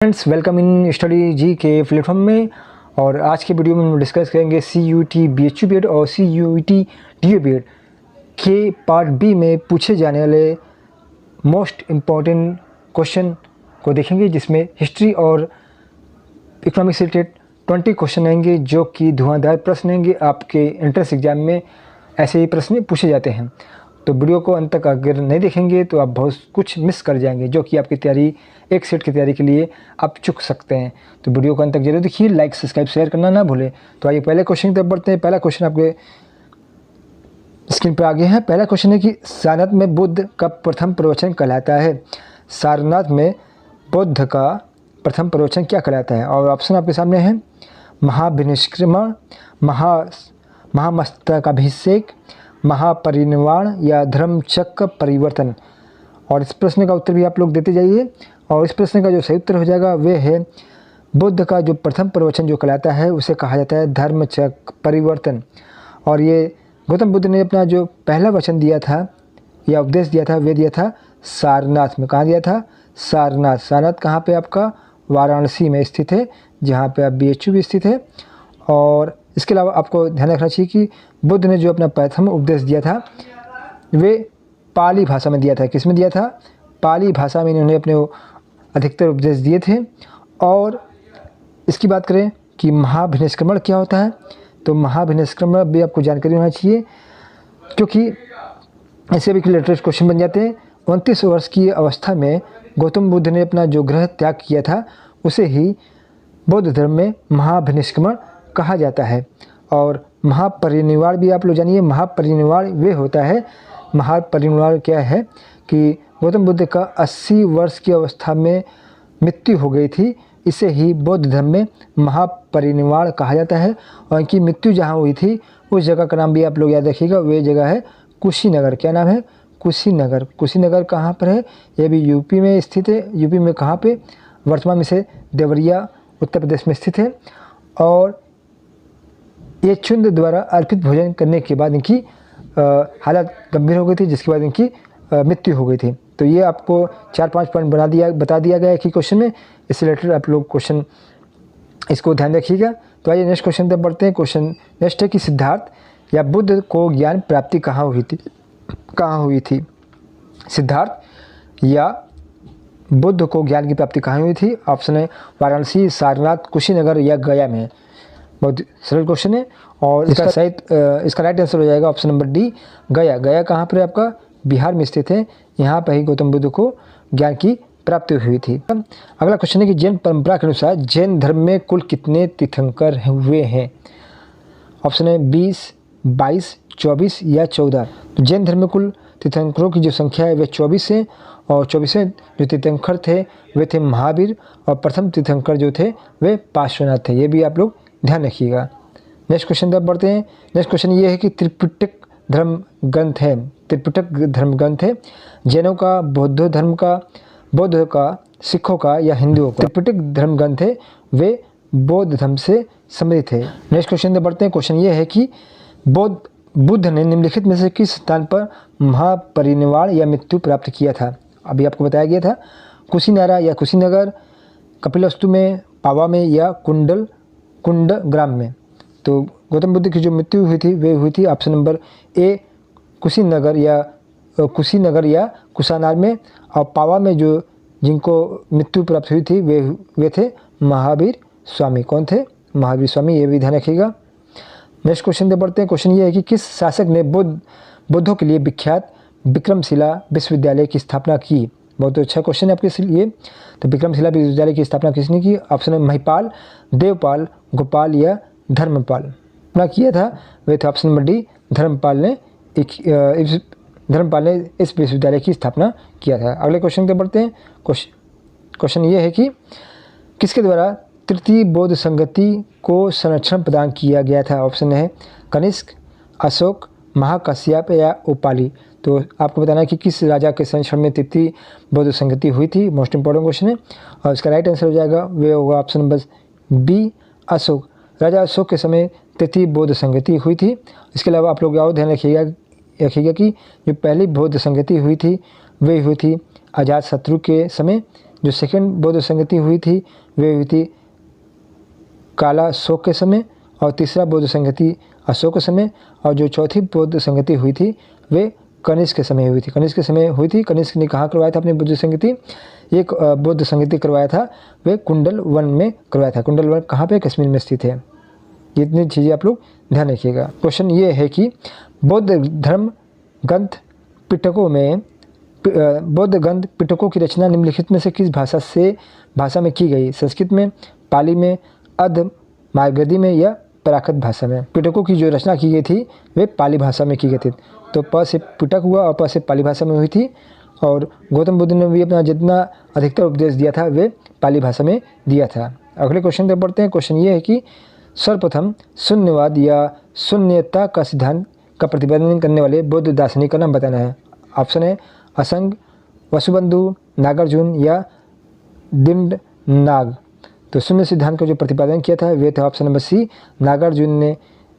Friends, welcome in study जी के platform में। और आज के वीडियो में हम डिस्कस करेंगे CUET BHU बीएड और CUET DU बीएड के पार्ट बी में पूछे जाने वाले मोस्ट इम्पॉर्टेंट क्वेश्चन को देखेंगे, जिसमें हिस्ट्री और इकोनॉमिक्स से रिलेटेड 20 क्वेश्चन आएंगे, जो कि धुआंधार प्रश्न आएंगे। आपके एंट्रेंस एग्जाम में ऐसे ही प्रश्न पूछे जाते हैं। तो वीडियो को अंत तक अगर नहीं देखेंगे तो आप बहुत कुछ मिस कर जाएंगे, जो कि आपकी तैयारी एक सेट की तैयारी के लिए आप चुक सकते हैं। तो वीडियो को अंत तक जरूर देखिए, लाइक सब्सक्राइब शेयर करना ना भूलें। तो आइए पहले क्वेश्चन की तरफ बढ़ते हैं। पहला क्वेश्चन आपके स्क्रीन पर आगे है। पहला क्वेश्चन है कि सारनाथ में बुद्ध का प्रथम प्रवचन कहलाता है। सारनाथ में बुद्ध का प्रथम प्रवचन क्या कहलाता है? और ऑप्शन आपके सामने है महाभिनिष्क्रमण, महामस्तकाभिषेक, महापरिनिर्वाण या धर्मचक्र परिवर्तन। और इस प्रश्न का उत्तर भी आप लोग देते जाइए। और इस प्रश्न का जो सही उत्तर हो जाएगा वे है बुद्ध का जो प्रथम प्रवचन जो कहलाता है उसे कहा जाता है धर्मचक्र परिवर्तन। और ये गौतम बुद्ध ने अपना जो पहला वचन दिया था या उपदेश दिया था वे दिया था सारनाथ में। कहाँ दिया था? सारनाथ। सारनाथ कहाँ पे? आपका वाराणसी में स्थित है, जहाँ पे आप BHU भी स्थित है। और इसके अलावा आपको ध्यान रखना चाहिए कि बुद्ध ने जो अपना प्रथम उपदेश दिया था वे पाली भाषा में दिया था। किस में दिया था? पाली भाषा में इन्होंने अपने अधिकतर उपदेश दिए थे। और इसकी बात करें कि महाभिनिष्क्रमण क्या होता है, तो महाभिनिष्क्रमण भी आपको जानकारी होना चाहिए, क्योंकि ऐसे भी लेटेस्ट क्वेश्चन बन जाते हैं। 29 वर्ष की अवस्था में गौतम बुद्ध ने अपना जो गृह त्याग किया था उसे ही बौद्ध धर्म में महाभिनिष्क्रमण कहा जाता है। और महापरिनिर्वाण भी आप लोग जानिए। महापरिनिर्वाण वे होता है, महापरिनिर्वाण क्या है कि गौतम बुद्ध का 80 वर्ष की अवस्था में मृत्यु हो गई थी। इसे ही बौद्ध धर्म में महापरिनिर्वाण कहा जाता है। और इनकी मृत्यु जहाँ हुई थी उस जगह का नाम भी आप लोग याद रखिएगा, वे जगह है कुशीनगर। क्या नाम है? कुशीनगर। कुशीनगर कहाँ पर है? ये भी यूपी में स्थित है। यूपी में कहाँ पे? वर्तमान में से देवरिया उत्तर प्रदेश में स्थित है। और ये चुंद द्वारा अर्पित भोजन करने के बाद इनकी हालत गंभीर हो गई थी, जिसके बाद इनकी मृत्यु हो गई थी। तो ये आपको 4-5 पॉइंट बता दिया गया है कि क्वेश्चन में। इससे रिलेटेड आप लोग क्वेश्चन इसको ध्यान रखिएगा। तो आइए नेक्स्ट क्वेश्चन तक बढ़ते हैं। क्वेश्चन नेक्स्ट है कि सिद्धार्थ या बुद्ध को ज्ञान प्राप्ति कहाँ हुई थी? सिद्धार्थ या बुद्ध को ज्ञान की प्राप्ति कहाँ हुई थी? ऑप्शन है वाराणसी, सारनाथ, कुशीनगर या गया में। बहुत सरल क्वेश्चन है। और इसका राइट आंसर हो जाएगा ऑप्शन नंबर डी, गया। गया कहाँ पर है? आपका बिहार में स्थित है। यहाँ पर ही गौतम बुद्ध को ज्ञान की प्राप्ति हुई थी। अगला क्वेश्चन है कि जैन परंपरा के अनुसार जैन धर्म में कुल कितने तीर्थंकर हुए हैं? ऑप्शन है 20, 22, 24 या 14। तो जैन धर्म में कुल तीर्थंकरों की जो संख्या है वे 24 है। और 24वें जो तीर्थंकर थे वे थे महावीर। और प्रथम तीर्थंकर जो थे वे पार्श्वनाथ थे। ये भी आप लोग ध्यान रखिएगा। नेक्स्ट क्वेश्चन तक बढ़ते हैं। नेक्स्ट क्वेश्चन ये है कि त्रिपिटक धर्म ग्रंथ है। त्रिपिटक धर्म ग्रंथ है जैनों का, बौद्ध का, सिखों का या हिंदुओं का। त्रिपिटक धर्म ग्रंथ है वे बौद्ध धर्म से समृद्ध है। नेक्स्ट क्वेश्चन तक बढ़ते हैं। क्वेश्चन ये है कि बुद्ध ने निम्नलिखित में से किस स्थान पर महापरिनिर्वाण या मृत्यु प्राप्त किया था? अभी आपको बताया गया था कुशीनारा या कुशीनगर, कपिलवस्तु में, पावा में या कुंडग्राम में। तो गौतम बुद्ध की जो मृत्यु हुई थी वे हुई थी ऑप्शन नंबर ए कुशीनगर या कुशानार में। और पावा में जो जिनको मृत्यु प्राप्त हुई थी वे थे महावीर स्वामी। कौन थे? महावीर स्वामी। ये भी ध्यान रखिएगा। नेक्स्ट क्वेश्चन पे बढ़ते हैं। क्वेश्चन ये है कि किस शासक ने बौद्धों के लिए विख्यात विक्रमशिला विश्वविद्यालय की स्थापना की? बहुत अच्छा क्वेश्चन है आपके लिए। तो विक्रमशिला विश्वविद्यालय की स्थापना किसने की? ऑप्शन है महिपाल, देवपाल, गोपाल या धर्मपाल। अपना किया था वे थे ऑप्शन नंबर डी, धर्मपाल ने इस विश्वविद्यालय की स्थापना किया था। अगले क्वेश्चन पे बढ़ते हैं। क्वेश्चन ये है कि किसके द्वारा तृतीय बौद्ध संगति को संरक्षण प्रदान किया गया था? ऑप्शन है कनिष्क, अशोक, महाकाश्यप या उपाली। तो आपको बताना है कि किस राजा के संरक्षण में तृतीय बौद्ध संगति हुई थी। मोस्ट इंपॉर्टेंट क्वेश्चन है। और इसका राइट आंसर हो जाएगा वे होगा ऑप्शन नंबर बी, अशोक। राजा अशोक के समय तृतीय बौद्ध संगति हुई थी। इसके अलावा आप लोग और ध्यान रखिएगा कि जो पहली बौद्ध संगति हुई थी वे हुई थी अजातशत्रु के समय जो सेकंड बौद्ध संगति हुई थी वे हुई थी काला शोक के समय, और तीसरा बौद्ध संगति अशोक के समय, और जो चौथी बौद्ध संगति हुई थी वे कनिष्क के समय हुई थी। कनिष्क के समय हुई थी। कनिष्क ने कहाँ करवाया था अपनी बौद्ध संगति? एक बौद्ध संगति करवाया था वे कुंडल वन में करवाया था। कुंडल वन कहाँ पे? कश्मीर में स्थित है। ये इतनी चीज़ें आप लोग ध्यान रखिएगा। क्वेश्चन ये है कि बौद्ध धर्म ग्रंथ पिटकों में बौद्ध ग्रंथ पिटकों की रचना निम्नलिखित में से किस भाषा में की गई? संस्कृत में, पाली में, अध मागधी में या प्राकृत भाषा में? पिटकों की जो रचना की गई थी वे पाली भाषा में की गई थी। तो प से पिटक हुआ और प से पाली भाषा में हुई थी। और गौतम बुद्ध ने भी अपना जितना अधिकतर उपदेश दिया था वे पाली भाषा में दिया था। अगले क्वेश्चन पे बढ़ते हैं। क्वेश्चन ये है कि सर्वप्रथम शून्यवाद या शून्यता का सिद्धांत का प्रतिपादन करने वाले बौद्ध दार्शनिक का नाम बताना है। ऑप्शन है असंग, वसुबंधु, नागार्जुन या दिंडनाग। तो शून्य सिद्धांत का जो प्रतिपादन किया था वे था ऑप्शन नंबर सी, नागार्जुन ने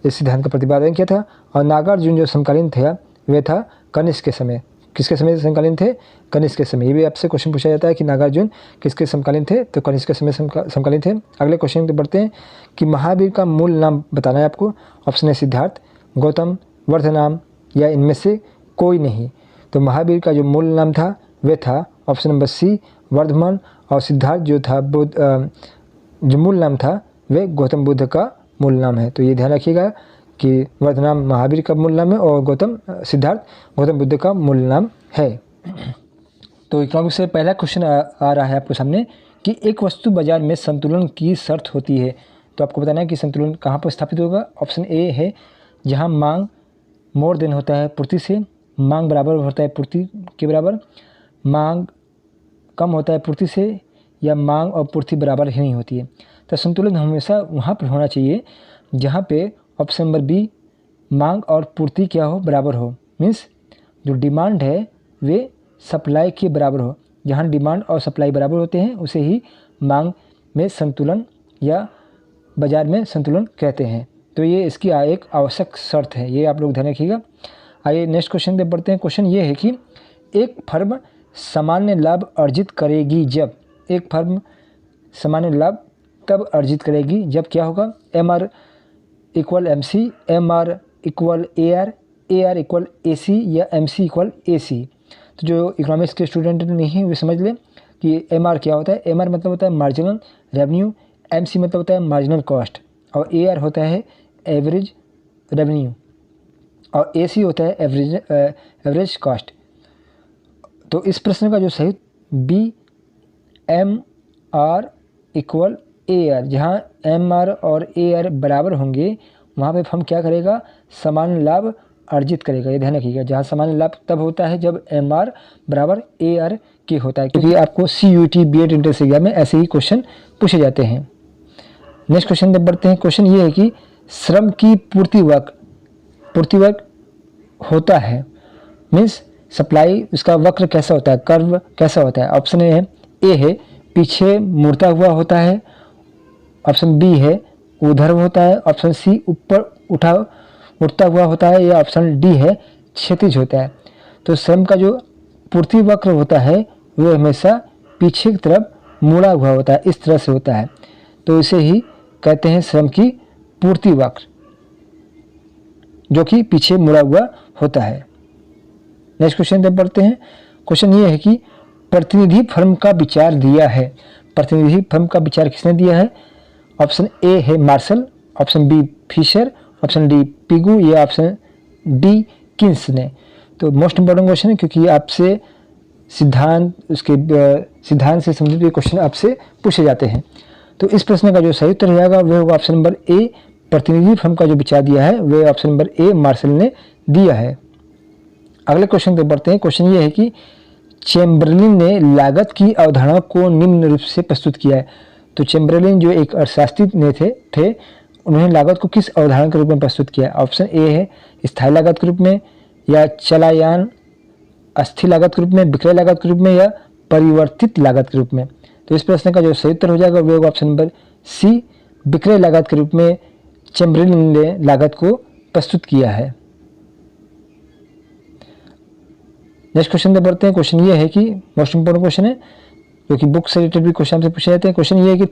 इस सिद्धांत का प्रतिपादन किया था। और नागार्जुन जो समकालीन थे वे था कनिष्क के समय। किसके समय समकालीन थे? कनिष्क के समय। ये भी आपसे क्वेश्चन पूछा जाता है कि नागार्जुन किसके समकालीन थे? तो कनिष्क के समय समकालीन थे। अगले क्वेश्चन पे बढ़ते हैं कि महावीर का मूल नाम बताना है आपको। ऑप्शन है सिद्धार्थ, गौतम, वर्धनाम या इनमें से कोई नहीं। तो महावीर का जो मूल नाम था वे था ऑप्शन नंबर सी, वर्धमान। और सिद्धार्थ जो था जो मूल नाम था वे गौतम बुद्ध का मूल नाम है। तो ये ध्यान रखिएगा कि वर्धनाम महावीर का मूल नाम है और सिद्धार्थ गौतम बुद्ध का मूल नाम है। तो इकोनॉमिक्स से पहला क्वेश्चन आ रहा है आपके सामने कि एक वस्तु बाजार में संतुलन की शर्त होती है। तो आपको बताना है कि संतुलन कहाँ पर स्थापित होगा। ऑप्शन ए है जहाँ मांग मोर देन होता है पूर्ति से, मांग बराबर होता है पूर्ति के बराबर, मांग कम होता है पूर्ति से, या मांग और पूर्ति बराबर ही नहीं होती है। तो संतुलन हमेशा वहाँ पर होना चाहिए जहाँ पे ऑप्शन नंबर बी मांग और पूर्ति क्या हो? बराबर हो। मीन्स जो डिमांड है वे सप्लाई के बराबर हो। जहाँ डिमांड और सप्लाई बराबर होते हैं उसे ही मांग में संतुलन या बाजार में संतुलन कहते हैं। तो ये इसकी एक आवश्यक शर्त है, ये आप लोग ध्यान रखिएगा। आइए नेक्स्ट क्वेश्चन पे बढ़ते हैं। क्वेश्चन ये है कि एक फर्म सामान्य लाभ अर्जित करेगी जब, एक फर्म सामान्य लाभ तब अर्जित करेगी जब क्या होगा? M R equal M C, M R equal A R equal A C या एम सी इक्वल ए सी। तो जो इकोनॉमिक्स के स्टूडेंट नहीं है वे समझ लें कि एम आर क्या होता है। एम आर मतलब होता है मार्जिनल रेवेन्यू, एम सी मतलब होता है मार्जिनल कॉस्ट, और ए आर होता है एवरेज रेवेन्यू, और ए सी होता है एवरेज कॉस्ट। तो इस प्रश्न का जो सही B M R equal A R, जहाँ एम आर और ए आर बराबर होंगे वहाँ पे फर्म क्या करेगा? सामान्य लाभ अर्जित करेगा। ये ध्यान रखिएगा। जहाँ सामान्य लाभ तब होता है जब एम आर बराबर ए आर के होता है, क्योंकि आपको C U T B Ed entrance exam में ऐसे ही क्वेश्चन पूछे जाते हैं। नेक्स्ट क्वेश्चन पे बढ़ते हैं। क्वेश्चन ये है कि श्रम की पूर्ति वर्ग होता है। मीन्स सप्लाई उसका वक्र कैसा होता है? कर्व कैसा होता है? ऑप्शन ए है पीछे मुड़ता हुआ होता है, ऑप्शन बी है ऊर्ध्व होता है, ऑप्शन सी ऊपर उठता हुआ होता है, या ऑप्शन डी है क्षैतिज होता है। तो श्रम का जो पूर्ति वक्र होता है वो हमेशा पीछे की तरफ मुड़ा हुआ होता है, इस तरह से होता है। तो इसे ही कहते हैं श्रम की पूर्ति वक्र, जो कि पीछे मुड़ा हुआ होता है। नेक्स्ट क्वेश्चन पे पढ़ते हैं। क्वेश्चन ये है कि प्रतिनिधि फर्म का विचार दिया है। प्रतिनिधि फर्म का विचार किसने दिया है? ऑप्शन ए है Marshall, option B Fisher, option D Pigou, या ऑप्शन डी किन्स ने। तो मोस्ट इंपॉर्टेंट क्वेश्चन है क्योंकि आपसे सिद्धांत से संबंधित क्वेश्चन आपसे पूछे जाते हैं। तो इस प्रश्न का जो सही उत्तर हो जाएगा वह होगा ऑप्शन नंबर ए, प्रतिनिधि फर्म का जो विचार दिया है वह ऑप्शन नंबर ए मार्शल ने दिया है। अगले क्वेश्चन पे बढ़ते हैं। क्वेश्चन ये है कि चैम्बरलिन ने लागत की अवधारणा को निम्न रूप से प्रस्तुत किया है। तो चैम्बरलिन जो एक अर्थशास्त्री थे उन्होंने लागत को किस अवधारणा के रूप में प्रस्तुत किया? ऑप्शन ए है स्थायी लागत के रूप में, या चलायमान अस्थिर लागत के रूप में, विक्रय लागत के रूप में, या परिवर्तित लागत के रूप में। तो इस प्रश्न का जो सही उत्तर हो जाएगा वो होगा ऑप्शन नंबर सी, विक्रय लागत के रूप में चैम्बरलिन ने लागत को प्रस्तुत किया है। नेक्स्ट क्वेश्चन पे बढ़ते हैं। क्वेश्चन ये है कि मोस्ट इंपोर्टेंट क्वेश्चन है, जो कि बुक से रिलेटेड भी क्वेश्चन से पूछे जाते हैं। क्वेश्चन ये है कि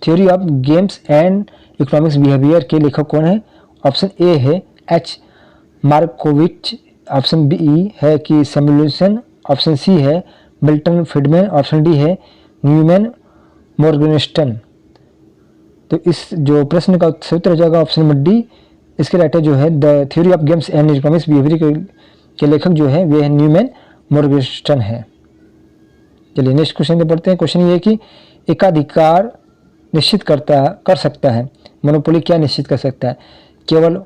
theory of games and economics behaviour के लेखक कौन है? ऑप्शन ए है एच मार्कोविच, ऑप्शन बी है कि सैमुएल्सन, ऑप्शन सी है मिल्टन फ्रीडमैन, ऑप्शन डी है न्यूमैन मॉर्गनस्टर्न। तो इस जो प्रश्न का उत्तर हो जाएगा ऑप्शन नंबर डी। इसके राइटर जो है the theory of games and economics behaviour के लेखक जो है वे है न्यूमैन मॉर्गनस्टर्न है। चलिए नेक्स्ट क्वेश्चन पे पढ़ते हैं। क्वेश्चन ये है कि एकाधिकार निश्चित कर सकता है, मोनोपोली क्या निश्चित कर सकता है? केवल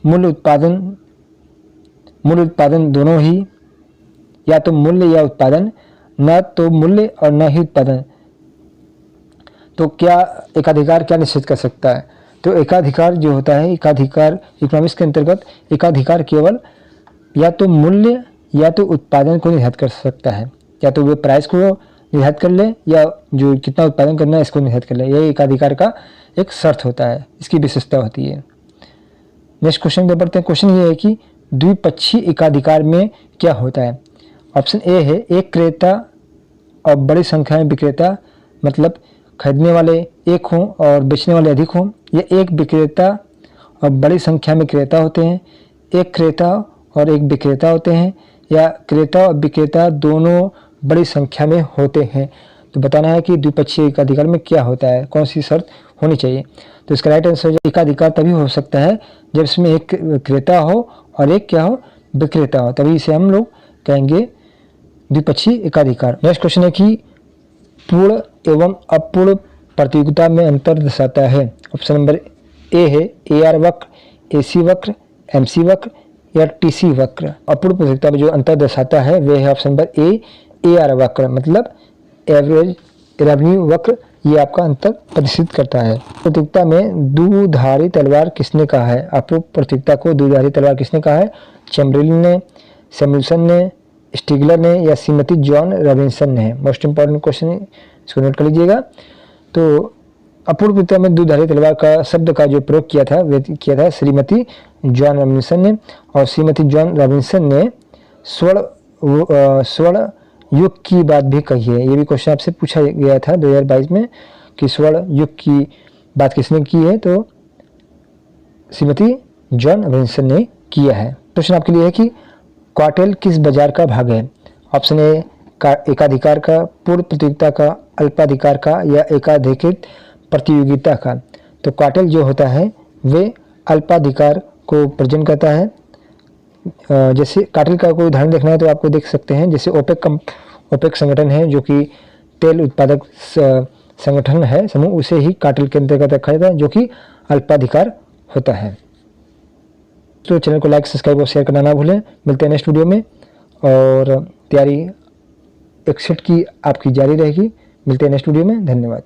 मूल्य उत्पादन दोनों ही, या तो मूल्य या उत्पादन, न तो मूल्य और न ही उत्पादन। तो क्या एकाधिकार क्या निश्चित कर सकता है? तो एकाधिकार जो होता है, एकाधिकार इकोनॉमिक्स के अंतर्गत एकाधिकार केवल या तो मूल्य या तो उत्पादन को निर्धारित कर सकता है, या तो वे प्राइस को निर्धारित कर ले या जो कितना उत्पादन करना है इसको निर्धारित कर ले। यह एकाधिकार का एक शर्त होता है, इसकी विशेषता होती है। नेक्स्ट क्वेश्चन पे बढ़ते हैं। क्वेश्चन ये है कि द्विपक्षीय एकाधिकार में क्या होता है? ऑप्शन ए है एक क्रेता और बड़ी संख्या में विक्रेता, मतलब खरीदने वाले एक हों और बेचने वाले अधिक हों, या एक विक्रेता और बड़ी संख्या में क्रेता होते हैं, एक क्रेता और एक विक्रेता होते हैं, या क्रेता और विक्रेता दोनों बड़ी संख्या में होते हैं। तो बताना है कि द्विपक्षीय एकाधिकार में क्या होता है, कौन सी शर्त होनी चाहिए। तो इसका राइट आंसर एकाधिकार तभी हो सकता है जब इसमें एक क्रेता हो और एक क्या हो, विक्रेता हो, तभी इसे हम लोग कहेंगे द्विपक्षीय एकाधिकार। नेक्स्ट क्वेश्चन है कि पूर्ण एवं अपूर्ण प्रतियोगिता में अंतर दर्शाता है। ऑप्शन नंबर ए है AR वक्र, AC वक्र, MC वक्र या TC वक्र। अपूर्ण प्रतियोगिता में जो अंतर दर्शाता है वह है ऑप्शन नंबर ए AR वक्र, मतलब एवरेज रेवेन्यू वक्र, ये आपका अंतर प्रदर्शित करता है। प्रतियोगिता में दुधारी तलवार किसने कहा है? अपूर्ण प्रतियोगिता को दुधारी तलवार किसने कहा है? चैम्बरलिन ने, सैमुएल्सन ने, स्टिगलर ने या श्रीमती जॉन रॉबिन्सन ने। मोस्ट इंपॉर्टेंट क्वेश्चन है, इसको नोट कर लीजिएगा। तो अपूर्ण प्रतियोगिता में दुधारी तलवार का शब्द का जो प्रयोग किया था वह किया था श्रीमती जॉन रॉबिन्सन ने, और श्रीमती जॉन रॉबिन्सन ने स्वर्ण युग की बात भी कही है। ये भी क्वेश्चन आपसे पूछा गया था 2022 में कि स्वर्ण युग की बात किसने की है? तो श्रीमती जॉन रॉबिन्सन ने किया है। क्वेश्चन आपके लिए है कि क्वार्टेल किस बाजार का भाग है? ऑप्शन ए एकाधिकार का, पूर्ण प्रतियोगिता का, अल्पाधिकार का या एकाधिकृत प्रतियोगिता का। तो क्वार्टेल जो होता है वे अल्पाधिकार को प्रेजेंट करता है। जैसे कार्टेल का कोई उदाहरण देखना है तो आपको देख सकते हैं, जैसे ओपेक संगठन है जो कि तेल उत्पादक संगठन है समूह, उसे ही कार्टेल के अंतर्गत रखा जाता है जो कि अल्पाधिकार होता है। तो चैनल को लाइक, सब्सक्राइब और शेयर करना ना भूलें। मिलते हैं नेक्स्ट वीडियो में, और तैयारी 61 की आपकी जारी रहेगी। मिलते हैं नेक्स्ट वीडियो में, धन्यवाद।